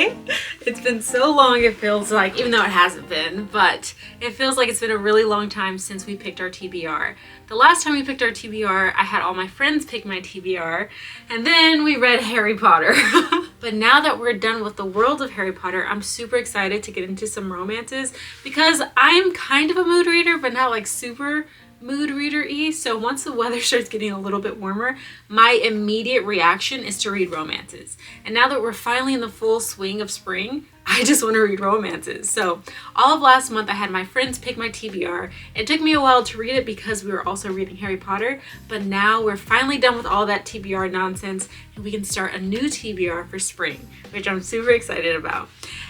Hi! It's been so long, it feels like, even though it hasn't been, but it feels like it's been a really long time since we picked our TBR. The last time we picked our TBR, I had all my friends pick my TBR, and then we read Harry Potter. But now that we're done with the world of Harry Potter, I'm super excited to get into some romances because I'm kind of a mood reader, but not like super mood reader-y. So once the weather starts getting a little bit warmer, my immediate reaction is to read romances. And now that we're finally in the full swing of spring, I just want to read romances. So all of last month I had my friends pick my TBR. It took me a while to read it because we were also reading Harry Potter, but now we're finally done with all that TBR nonsense and we can start a new TBR for spring, which I'm super excited about.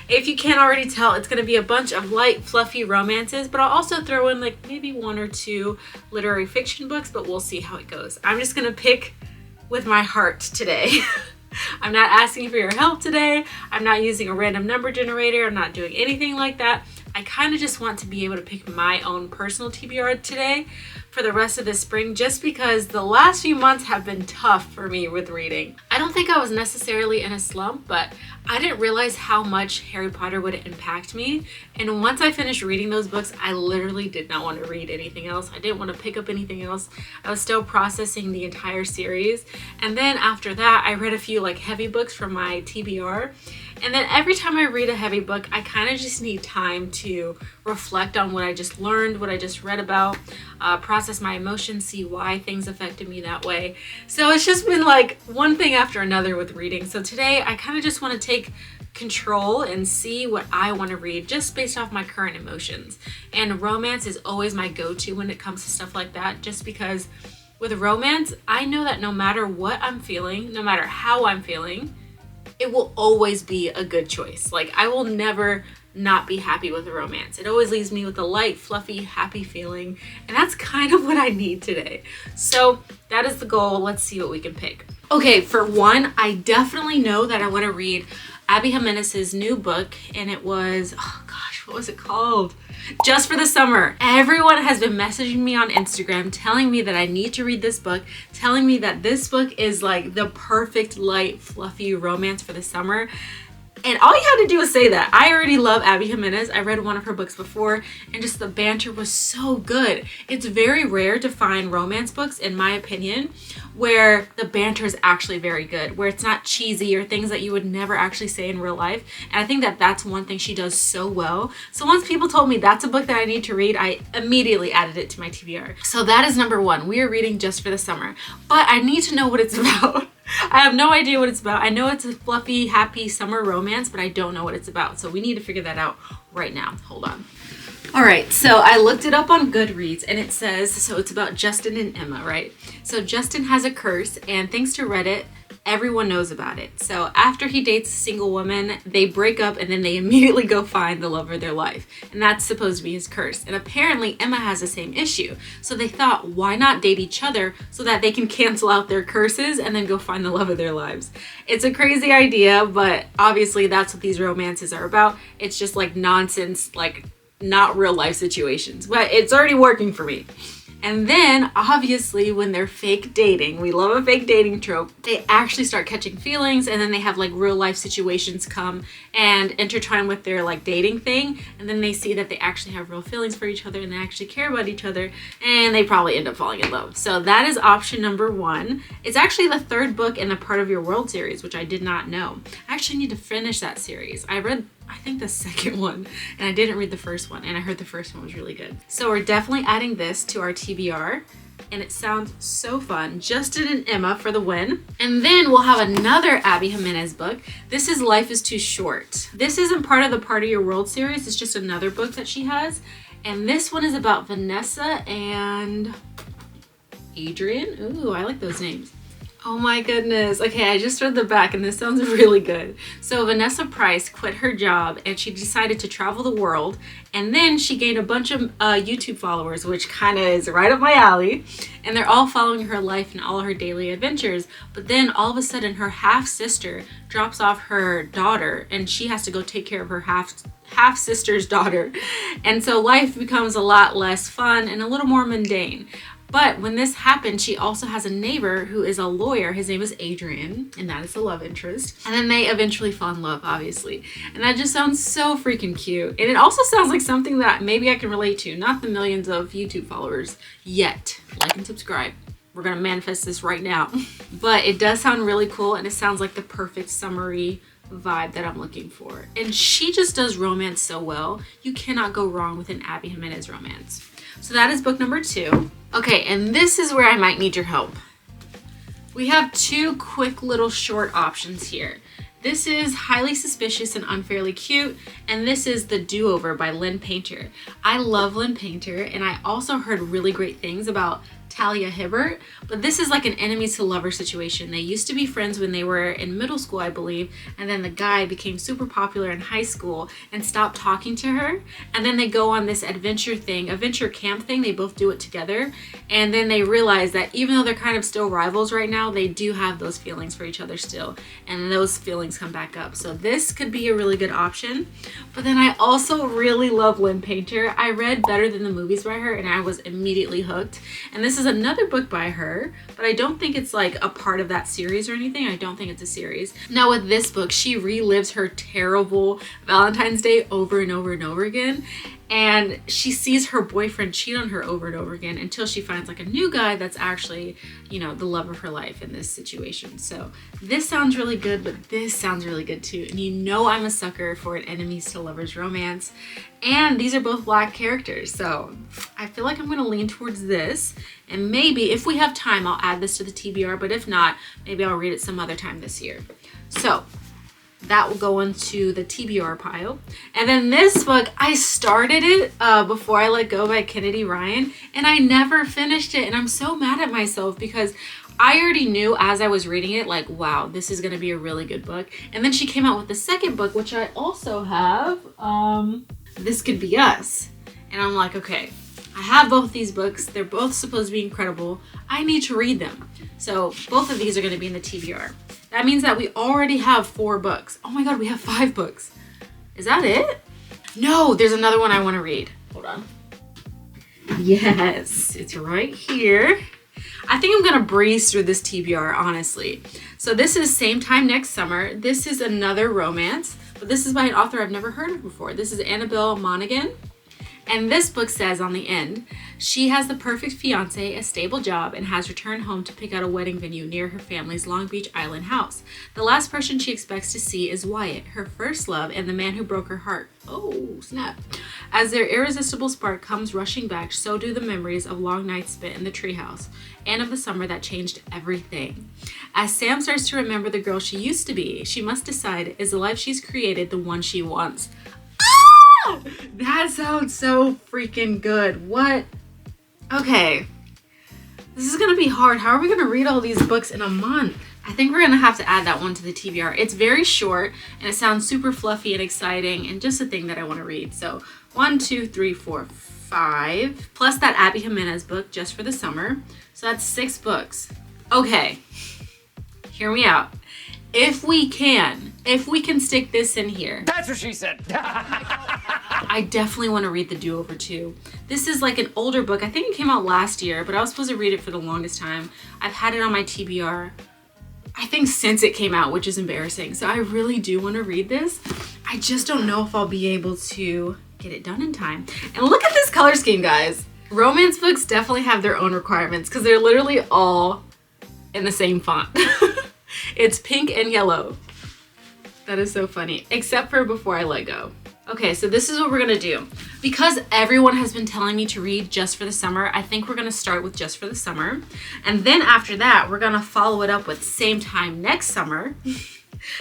If you can't already tell, it's going to be a bunch of light, fluffy romances, but I'll also throw in like maybe one or two literary fiction books, but we'll see how it goes. I'm just going to pick with my heart today. I'm not asking for your help today. I'm not using a random number generator. I'm not doing anything like that. I kind of just want to be able to pick my own personal TBR today for the rest of this spring, just because the last few months have been tough for me with reading. I don't think I was necessarily in a slump, but I didn't realize how much Harry Potter would impact me. And once I finished reading those books, I literally did not want to read anything else. I didn't want to pick up anything else. I was still processing the entire series. And then after that, I read a few like heavy books from my TBR. And then every time I read a heavy book, I kind of just need time to reflect on what I just learned, what I just read about, process my emotions, see why things affected me that way. So it's just been like one thing after another with reading. So today I kind of just want to take control and see what I want to read just based off my current emotions. And romance is always my go-to when it comes to stuff like that, just because with romance, I know that no matter what I'm feeling, no matter how I'm feeling, it will always be a good choice. Like I will never not be happy with a romance. It always leaves me with a light, fluffy, happy feeling. And that's kind of what I need today. So that is the goal. Let's see what we can pick. Okay, for one, I definitely know that I want to read Abby Jimenez's new book, and it was, oh gosh, what was it called? Just for the Summer. Everyone has been messaging me on Instagram telling me that I need to read this book, telling me that this book is like the perfect light, fluffy romance for the summer. And all you had to do was say that. I already love Abby Jimenez. I read one of her books before and just the banter was so good. It's very rare to find romance books, in my opinion, where the banter is actually very good, where it's not cheesy or things that you would never actually say in real life. And I think that that's one thing she does so well. So once people told me that's a book that I need to read, I immediately added it to my TBR. So that is number one. We are reading Just for the Summer, but I need to know what it's about. I have no idea what it's about. I know it's a fluffy, happy summer romance, but I don't know what it's about. So we need to figure that out right now. Hold on. All right, so I looked it up on Goodreads and it says, so it's about Justin and Emma, right? So Justin has a curse, and thanks to Reddit, everyone knows about it. So after he dates a single woman, they break up and then they immediately go find the love of their life. And that's supposed to be his curse. And apparently Emma has the same issue. So they thought, why not date each other so that they can cancel out their curses and then go find the love of their lives? It's a crazy idea, but obviously that's what these romances are about. It's just like nonsense, like not real life situations, but it's already working for me. And then obviously when they're fake dating, we love a fake dating trope, they actually start catching feelings, and then they have like real life situations come and intertwine with their like dating thing, and then they see that they actually have real feelings for each other and they actually care about each other, and they probably end up falling in love. So that is option number one. It's actually the third book in the Part of Your World series, which I did not know. I actually need to finish that series. I read I think the second one, and I didn't read the first one, and I heard the first one was really good. So we're definitely adding this to our TBR, and it sounds so fun. Justin and Emma for the win. And then we'll have another Abby Jimenez book. This is Life is Too Short. This isn't part of the Part of Your World series, it's just another book that she has. And this one is about Vanessa and Adrian. Ooh, I like those names. Oh my goodness. Okay, I just read the back and this sounds really good. So Vanessa Price quit her job and she decided to travel the world, and then she gained a bunch of YouTube followers, which kind of is right up my alley, and they're all following her life and all her daily adventures. But then all of a sudden her half sister drops off her daughter and she has to go take care of her half sister's daughter. And so life becomes a lot less fun and a little more mundane. But when this happened, she also has a neighbor who is a lawyer. His name is Adrian, and that is the love interest. And then they eventually fall in love, obviously. And that just sounds so freaking cute. And it also sounds like something that maybe I can relate to, not the millions of YouTube followers yet. Like and subscribe. We're gonna manifest this right now. But it does sound really cool, and it sounds like the perfect summery vibe that I'm looking for. And she just does romance so well. You cannot go wrong with an Abby Jimenez romance. So that is book number 2. Okay, and this is where I might need your help. We have 2 quick little short options here. This is Highly Suspicious and Unfairly Cute, and this is The Do-Over by Lynn Painter. I love Lynn Painter, and I also heard really great things about Talia Hibbert, but this is like an enemies to lover situation. They used to be friends when they were in middle school, I believe, and then the guy became super popular in high school and stopped talking to her, and then they go on this adventure camp thing. They both do it together, and then they realize that even though they're kind of still rivals right now, they do have those feelings for each other still, and those feelings come back up. So this could be a really good option. But then I also really love Lynn Painter. I read Better Than the Movies by her, and I was immediately hooked. And this is another book by her, but I don't think it's like a part of that series or anything. I don't think it's a series. Now with this book, she relives her terrible Valentine's Day over and over and over again. And she sees her boyfriend cheat on her over and over again until she finds like a new guy that's actually, you know, the love of her life in this situation. So this sounds really good, but this sounds really good too. And you know I'm a sucker for an enemies to lovers romance. And these are both Black characters. So I feel like I'm gonna lean towards this. And maybe if we have time, I'll add this to the TBR, but if not, maybe I'll read it some other time this year. So that will go into the TBR pile. And then this book, I started it Before I Let Go by Kennedy Ryan, and I never finished it. And I'm so mad at myself because I already knew as I was reading it, like, wow, this is gonna be a really good book. And then she came out with the second book, which I also have, This Could Be Us. And I'm like, okay, I have both these books. They're both supposed to be incredible. I need to read them. So both of these are gonna be in the TBR. That means that we already have 4 books. Oh my God, we have 5 books. Is that it? No, there's another one I want to read. Hold on. Yes, it's right here. I think I'm gonna breeze through this TBR, honestly. So this is Same Time Next Summer. This is another romance, but this is by an author I've never heard of before. This is Annabelle Monaghan. And this book says on the end, she has the perfect fiance, a stable job, and has returned home to pick out a wedding venue near her family's Long Beach Island house. The last person she expects to see is Wyatt, her first love and the man who broke her heart. Oh, snap. As their irresistible spark comes rushing back, so do the memories of long nights spent in the treehouse and of the summer that changed everything. As Sam starts to remember the girl she used to be, she must decide, is the life she's created the one she wants? That sounds so freaking good. What? Okay. This is gonna be hard. How are we gonna read all these books in a month? I think we're gonna have to add that one to the TBR. It's very short and it sounds super fluffy and exciting and just a thing that I wanna read. So 1, 2, 3, 4, 5, plus that Abby Jimenez book just for the summer. So that's 6 books. Okay, hear me out. If we can stick this in here. That's what she said. I definitely want to read The Do-Over too. This is like an older book. I think it came out last year, but I was supposed to read it for the longest time. I've had it on my TBR, I think since it came out, which is embarrassing. So I really do want to read this. I just don't know if I'll be able to get it done in time. And look at this color scheme, guys. Romance books definitely have their own requirements because they're literally all in the same font. It's pink and yellow. That is so funny, except for Before I Let Go. Okay, so this is what we're gonna do. Because everyone has been telling me to read Just for the Summer, I think we're gonna start with Just for the Summer. And then after that, we're gonna follow it up with Same Time Next Summer,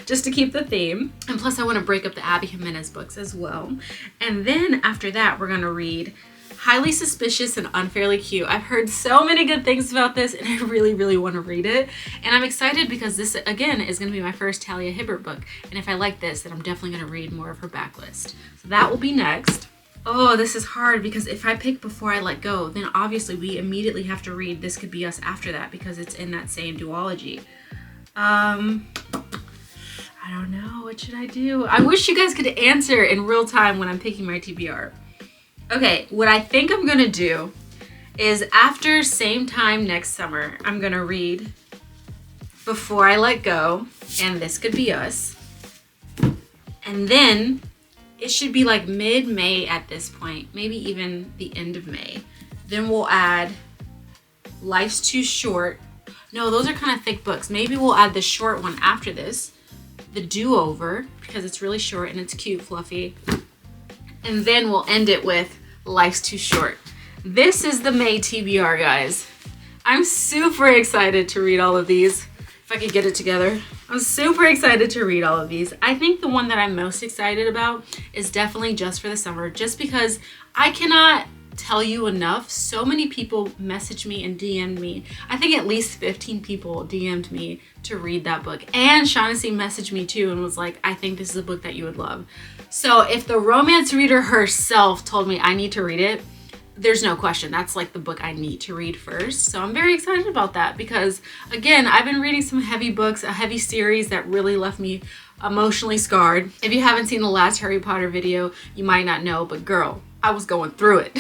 just to keep the theme. And plus I wanna break up the Abby Jimenez books as well. And then after that, we're gonna read Highly Suspicious and Unfairly Cute. I've heard so many good things about this and I really, really want to read it. And I'm excited because this, again, is going to be my first Talia Hibbert book. And if I like this, then I'm definitely going to read more of her backlist. So that will be next. Oh, this is hard because if I pick Before I Let Go, then obviously we immediately have to read This Could Be Us after that because it's in that same duology. I don't know. What should I do? I wish you guys could answer in real time when I'm picking my TBR. Okay, what I think I'm gonna do is after same time next summer, I'm gonna read Before I Let Go and This Could Be Us. And then it should be like mid-May at this point, maybe even the end of May. Then we'll add Life's Too Short. No, those are kind of thick books. Maybe we'll add the short one after this, The Do-Over, because it's really short and it's cute, fluffy. And then we'll end it with Life's Too Short. This is the May TBR, guys. I'm super excited to read all of these. If I could get it together. I'm super excited to read all of these. I think the one that I'm most excited about is definitely Just for the Summer, just because I cannot tell you enough. So many people messaged me and DM'd me. I think at least 15 people DM'd me to read that book. And Shaughnessy messaged me too and was like, I think this is a book that you would love. So if the romance reader herself told me I need to read it, there's no question. That's like the book I need to read first. So I'm very excited about that because, again, I've been reading some heavy books, a heavy series that really left me emotionally scarred. If you haven't seen the last Harry Potter video, you might not know, but girl, I was going through it.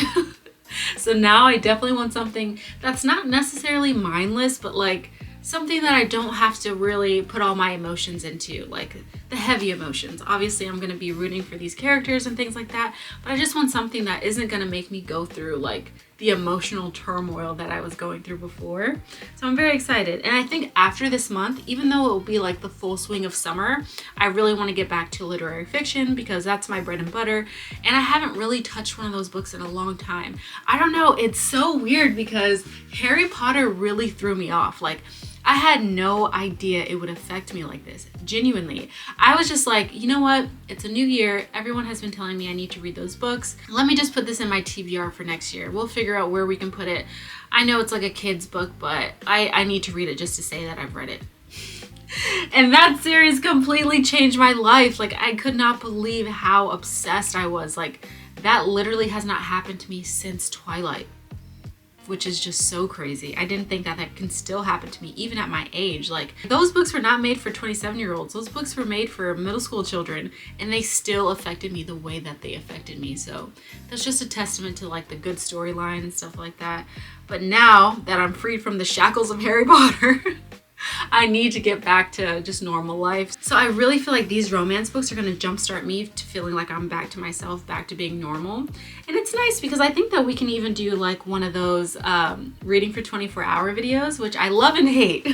So now I definitely want something that's not necessarily mindless, but like something that I don't have to really put all my emotions into, like the heavy emotions. Obviously, I'm gonna be rooting for these characters and things like that, but I just want something that isn't gonna make me go through like the emotional turmoil that I was going through before. So I'm very excited. And I think after this month, even though it will be like the full swing of summer, I really want to get back to literary fiction because that's my bread and butter. And I haven't really touched one of those books in a long time. I don't know, it's so weird because Harry Potter really threw me off. Like, I had no idea it would affect me like this. Genuinely. I was just like, you know what? It's a new year. Everyone has been telling me I need to read those books. Let me just put this in my TBR for next year. We'll figure out where we can put it. I know it's like a kid's book, but I need to read it just to say that I've read it. And that series completely changed my life. Like, I could not believe how obsessed I was. Like, that literally has not happened to me since Twilight, which is just so crazy. I didn't think that that can still happen to me even at my age. Like, those books were not made for 27-year-olds. Those books were made for middle school children, and they still affected me the way that they affected me. So that's just a testament to like the good storyline and stuff like that. But now that I'm freed from the shackles of Harry Potter, I need to get back to just normal life. So I really feel like these romance books are going to jumpstart me to feeling like I'm back to myself, back to being normal. And it's nice because I think that we can even do like one of those reading for 24-hour videos, which I love and hate.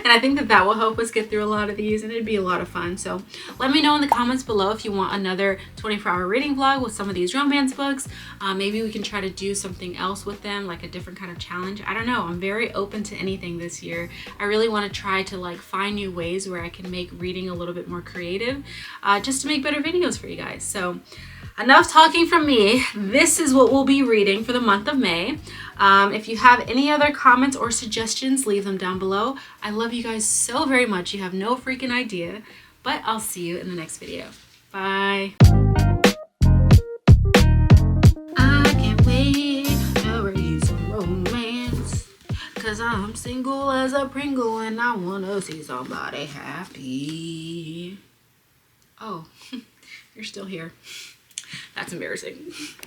And I think that that will help us get through a lot of these and it'd be a lot of fun. So let me know in the comments below if you want another 24-hour reading vlog with some of these romance books. Maybe we can try to do something else with them, like a different kind of challenge. I don't know. I'm very open to anything this year. I really want to try to like find new ways where I can make reading a little bit more creative, just to make better videos for you guys. So enough talking from me. This is what we'll be reading for the month of May. If you have any other comments or suggestions, leave them down below. I love you guys so very much. You have no freaking idea. But I'll see you in the next video. Bye. I can't wait to read some romance, 'cause I'm single as a Pringle and I wanna see somebody happy. Oh, you're still here. That's embarrassing.